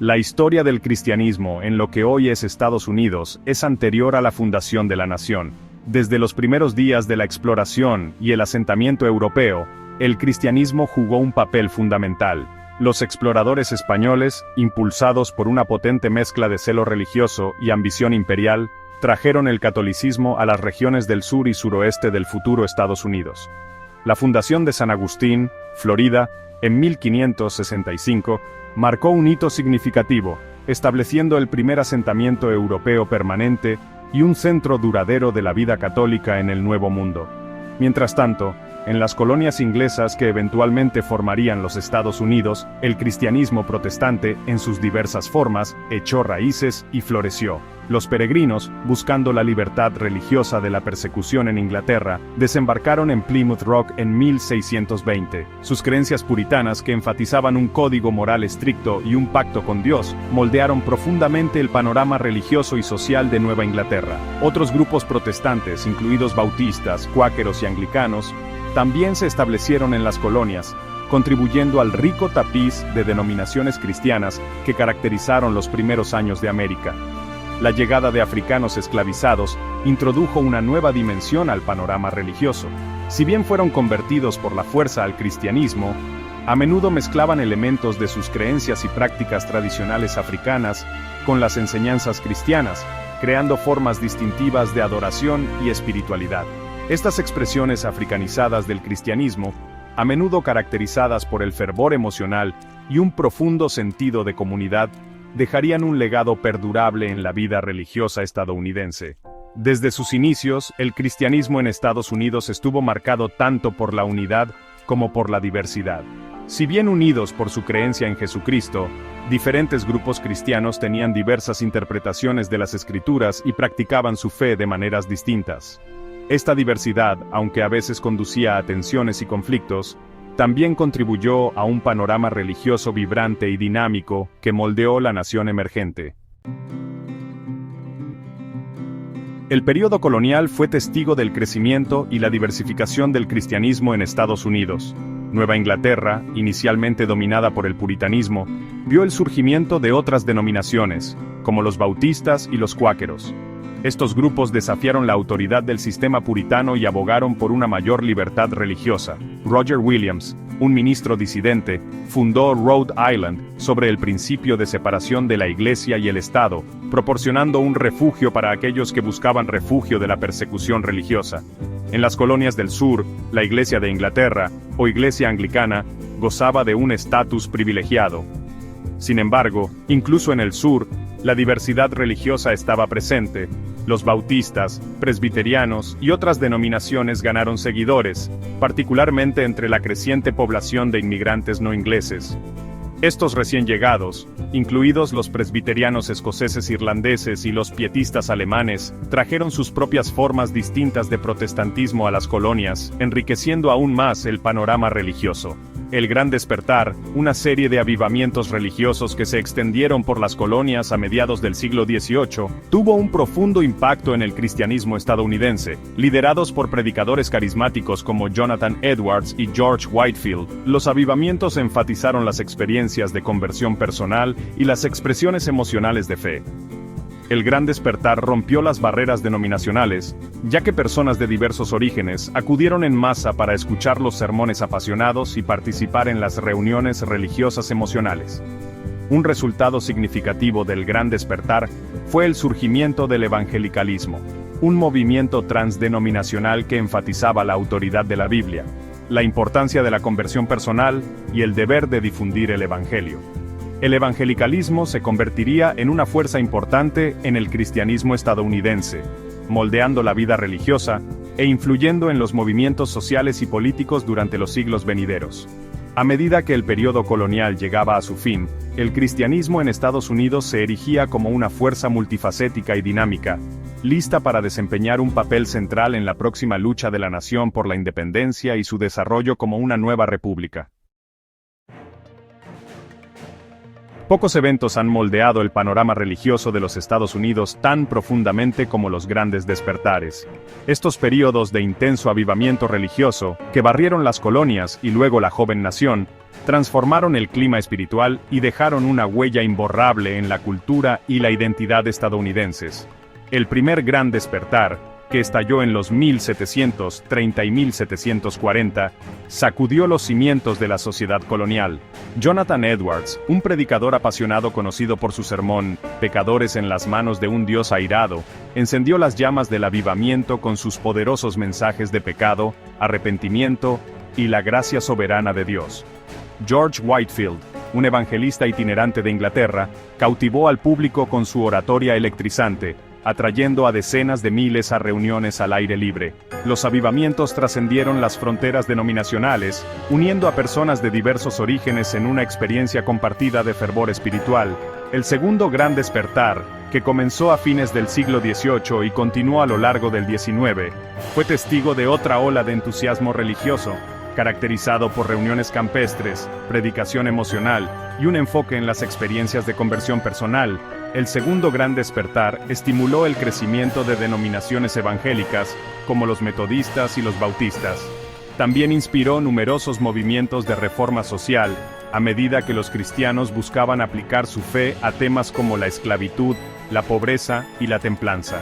La historia del cristianismo en lo que hoy es Estados Unidos es anterior a la fundación de la nación. Desde los primeros días de la exploración y el asentamiento europeo, el cristianismo jugó un papel fundamental. Los exploradores españoles, impulsados por una potente mezcla de celo religioso y ambición imperial, trajeron el catolicismo a las regiones del sur y suroeste del futuro Estados Unidos. La fundación de San Agustín, Florida, en 1565, marcó un hito significativo, estableciendo el primer asentamiento europeo permanente y un centro duradero de la vida católica en el Nuevo Mundo. Mientras tanto, en las colonias inglesas que eventualmente formarían los Estados Unidos, el cristianismo protestante, en sus diversas formas, echó raíces y floreció. Los peregrinos, buscando la libertad religiosa de la persecución en Inglaterra, desembarcaron en Plymouth Rock en 1620. Sus creencias puritanas, que enfatizaban un código moral estricto y un pacto con Dios, moldearon profundamente el panorama religioso y social de Nueva Inglaterra. Otros grupos protestantes, incluidos bautistas, cuáqueros y anglicanos, también se establecieron en las colonias, contribuyendo al rico tapiz de denominaciones cristianas que caracterizaron los primeros años de América. La llegada de africanos esclavizados introdujo una nueva dimensión al panorama religioso. Si bien fueron convertidos por la fuerza al cristianismo, a menudo mezclaban elementos de sus creencias y prácticas tradicionales africanas con las enseñanzas cristianas, creando formas distintivas de adoración y espiritualidad. Estas expresiones africanizadas del cristianismo, a menudo caracterizadas por el fervor emocional y un profundo sentido de comunidad, dejarían un legado perdurable en la vida religiosa estadounidense. Desde sus inicios, el cristianismo en Estados Unidos estuvo marcado tanto por la unidad como por la diversidad. Si bien unidos por su creencia en Jesucristo, diferentes grupos cristianos tenían diversas interpretaciones de las Escrituras y practicaban su fe de maneras distintas. Esta diversidad, aunque a veces conducía a tensiones y conflictos, también contribuyó a un panorama religioso vibrante y dinámico que moldeó la nación emergente. El período colonial fue testigo del crecimiento y la diversificación del cristianismo en Estados Unidos. Nueva Inglaterra, inicialmente dominada por el puritanismo, vio el surgimiento de otras denominaciones, como los bautistas y los cuáqueros. Estos grupos desafiaron la autoridad del sistema puritano y abogaron por una mayor libertad religiosa. Roger Williams, un ministro disidente, fundó Rhode Island sobre el principio de separación de la Iglesia y el Estado, proporcionando un refugio para aquellos que buscaban refugio de la persecución religiosa. En las colonias del sur, la Iglesia de Inglaterra, o Iglesia Anglicana, gozaba de un estatus privilegiado. Sin embargo, incluso en el sur, la diversidad religiosa estaba presente. Los bautistas, presbiterianos y otras denominaciones ganaron seguidores, particularmente entre la creciente población de inmigrantes no ingleses. Estos recién llegados, incluidos los presbiterianos escoceses irlandeses y los pietistas alemanes, trajeron sus propias formas distintas de protestantismo a las colonias, enriqueciendo aún más el panorama religioso. El Gran Despertar, una serie de avivamientos religiosos que se extendieron por las colonias a mediados del siglo XVIII, tuvo un profundo impacto en el cristianismo estadounidense. Liderados por predicadores carismáticos como Jonathan Edwards y George Whitefield, los avivamientos enfatizaron las experiencias de conversión personal y las expresiones emocionales de fe. El Gran Despertar rompió las barreras denominacionales, ya que personas de diversos orígenes acudieron en masa para escuchar los sermones apasionados y participar en las reuniones religiosas emocionales. Un resultado significativo del Gran Despertar fue el surgimiento del evangelicalismo, un movimiento transdenominacional que enfatizaba la autoridad de la Biblia, la importancia de la conversión personal y el deber de difundir el Evangelio. El evangelicalismo se convertiría en una fuerza importante en el cristianismo estadounidense, moldeando la vida religiosa e influyendo en los movimientos sociales y políticos durante los siglos venideros. A medida que el periodo colonial llegaba a su fin, el cristianismo en Estados Unidos se erigía como una fuerza multifacética y dinámica, lista para desempeñar un papel central en la próxima lucha de la nación por la independencia y su desarrollo como una nueva república. Pocos eventos han moldeado el panorama religioso de los Estados Unidos tan profundamente como los grandes despertares. Estos períodos de intenso avivamiento religioso, que barrieron las colonias y luego la joven nación, transformaron el clima espiritual y dejaron una huella imborrable en la cultura y la identidad estadounidenses. El primer gran despertar, que estalló en los 1730 y 1740, sacudió los cimientos de la sociedad colonial. Jonathan Edwards, un predicador apasionado conocido por su sermón, Pecadores en las manos de un Dios airado, encendió las llamas del avivamiento con sus poderosos mensajes de pecado, arrepentimiento y la gracia soberana de Dios. George Whitefield, un evangelista itinerante de Inglaterra, cautivó al público con su oratoria electrizante, atrayendo a decenas de miles a reuniones al aire libre. Los avivamientos trascendieron las fronteras denominacionales, uniendo a personas de diversos orígenes en una experiencia compartida de fervor espiritual. El segundo gran despertar, que comenzó a fines del siglo XVIII y continuó a lo largo del XIX, fue testigo de otra ola de entusiasmo religioso, caracterizado por reuniones campestres, predicación emocional y un enfoque en las experiencias de conversión personal. El segundo gran despertar estimuló el crecimiento de denominaciones evangélicas, como los metodistas y los bautistas. También inspiró numerosos movimientos de reforma social, a medida que los cristianos buscaban aplicar su fe a temas como la esclavitud, la pobreza y la templanza.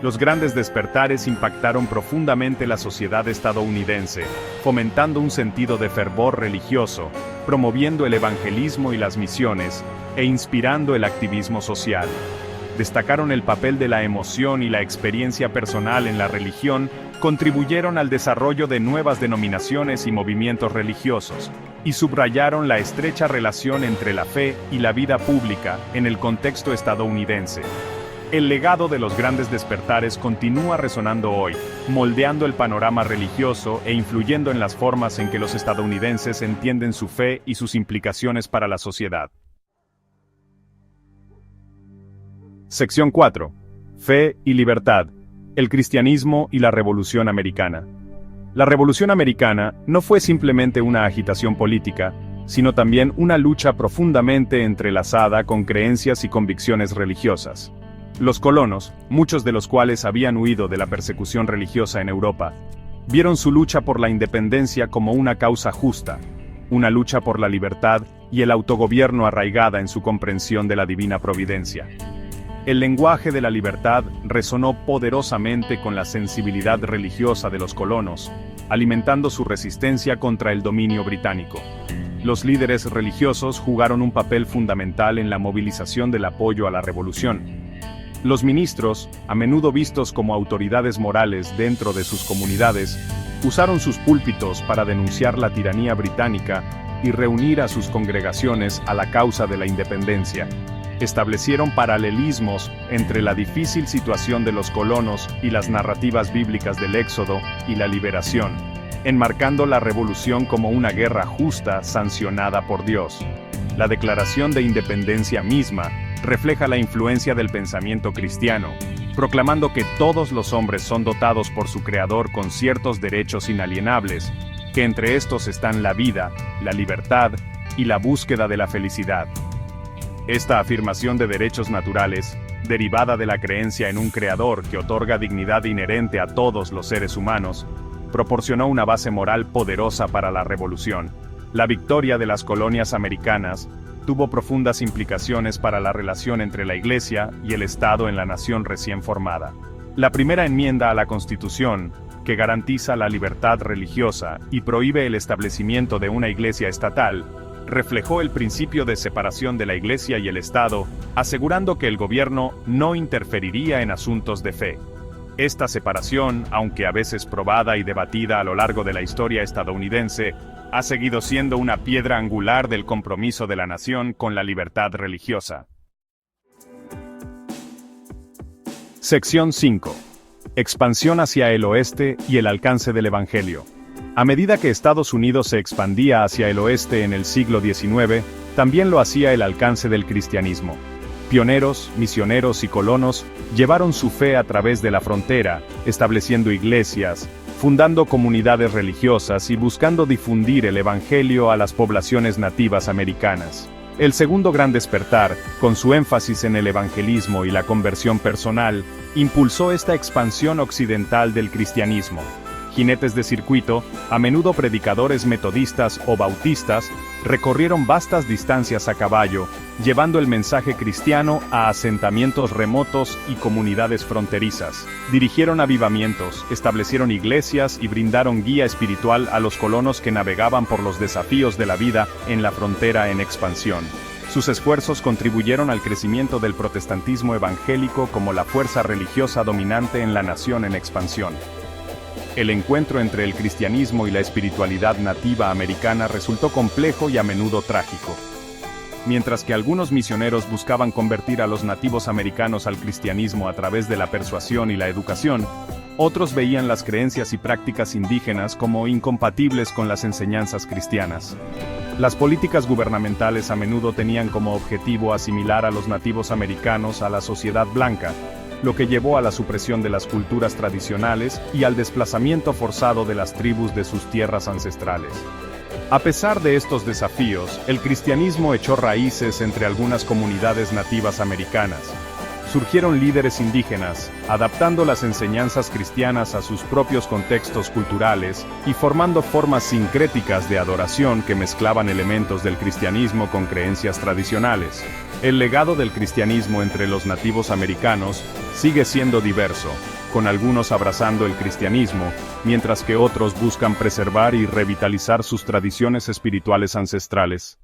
Los grandes despertares impactaron profundamente la sociedad estadounidense, fomentando un sentido de fervor religioso, promoviendo el evangelismo y las misiones, e inspirando el activismo social. Destacaron el papel de la emoción y la experiencia personal en la religión, contribuyeron al desarrollo de nuevas denominaciones y movimientos religiosos, y subrayaron la estrecha relación entre la fe y la vida pública en el contexto estadounidense. El legado de los grandes despertares continúa resonando hoy, moldeando el panorama religioso e influyendo en las formas en que los estadounidenses entienden su fe y sus implicaciones para la sociedad. Sección 4. Fe y libertad. El cristianismo y la Revolución Americana. La Revolución Americana no fue simplemente una agitación política, sino también una lucha profundamente entrelazada con creencias y convicciones religiosas. Los colonos, muchos de los cuales habían huido de la persecución religiosa en Europa, vieron su lucha por la independencia como una causa justa, una lucha por la libertad y el autogobierno arraigada en su comprensión de la divina providencia. El lenguaje de la libertad resonó poderosamente con la sensibilidad religiosa de los colonos, alimentando su resistencia contra el dominio británico. Los líderes religiosos jugaron un papel fundamental en la movilización del apoyo a la revolución. Los ministros, a menudo vistos como autoridades morales dentro de sus comunidades, usaron sus púlpitos para denunciar la tiranía británica y reunir a sus congregaciones a la causa de la independencia. Establecieron paralelismos entre la difícil situación de los colonos y las narrativas bíblicas del Éxodo y la liberación, enmarcando la revolución como una guerra justa sancionada por Dios. La Declaración de Independencia misma refleja la influencia del pensamiento cristiano, proclamando que todos los hombres son dotados por su Creador con ciertos derechos inalienables, que entre estos están la vida, la libertad y la búsqueda de la felicidad. Esta afirmación de derechos naturales, derivada de la creencia en un Creador que otorga dignidad inherente a todos los seres humanos, proporcionó una base moral poderosa para la revolución. La victoria de las colonias americanas tuvo profundas implicaciones para la relación entre la Iglesia y el Estado en la nación recién formada. La primera enmienda a la Constitución, que garantiza la libertad religiosa y prohíbe el establecimiento de una iglesia estatal, reflejó el principio de separación de la Iglesia y el Estado, asegurando que el gobierno no interferiría en asuntos de fe. Esta separación, aunque a veces probada y debatida a lo largo de la historia estadounidense, ha seguido siendo una piedra angular del compromiso de la nación con la libertad religiosa. Sección 5. Expansión hacia el oeste y el alcance del Evangelio. A medida que Estados Unidos se expandía hacia el oeste en el siglo XIX, también lo hacía el alcance del cristianismo. Pioneros, misioneros y colonos llevaron su fe a través de la frontera, estableciendo iglesias, fundando comunidades religiosas y buscando difundir el Evangelio a las poblaciones nativas americanas. El segundo gran despertar, con su énfasis en el evangelismo y la conversión personal, impulsó esta expansión occidental del cristianismo. Jinetes de circuito, a menudo predicadores metodistas o bautistas, recorrieron vastas distancias a caballo, llevando el mensaje cristiano a asentamientos remotos y comunidades fronterizas. Dirigieron avivamientos, establecieron iglesias y brindaron guía espiritual a los colonos que navegaban por los desafíos de la vida en la frontera en expansión. Sus esfuerzos contribuyeron al crecimiento del protestantismo evangélico como la fuerza religiosa dominante en la nación en expansión. El encuentro entre el cristianismo y la espiritualidad nativa americana resultó complejo y a menudo trágico. Mientras que algunos misioneros buscaban convertir a los nativos americanos al cristianismo a través de la persuasión y la educación, otros veían las creencias y prácticas indígenas como incompatibles con las enseñanzas cristianas. Las políticas gubernamentales a menudo tenían como objetivo asimilar a los nativos americanos a la sociedad blanca, lo que llevó a la supresión de las culturas tradicionales y al desplazamiento forzado de las tribus de sus tierras ancestrales. A pesar de estos desafíos, el cristianismo echó raíces entre algunas comunidades nativas americanas. Surgieron líderes indígenas, adaptando las enseñanzas cristianas a sus propios contextos culturales y formando formas sincréticas de adoración que mezclaban elementos del cristianismo con creencias tradicionales. El legado del cristianismo entre los nativos americanos sigue siendo diverso, con algunos abrazando el cristianismo, mientras que otros buscan preservar y revitalizar sus tradiciones espirituales ancestrales.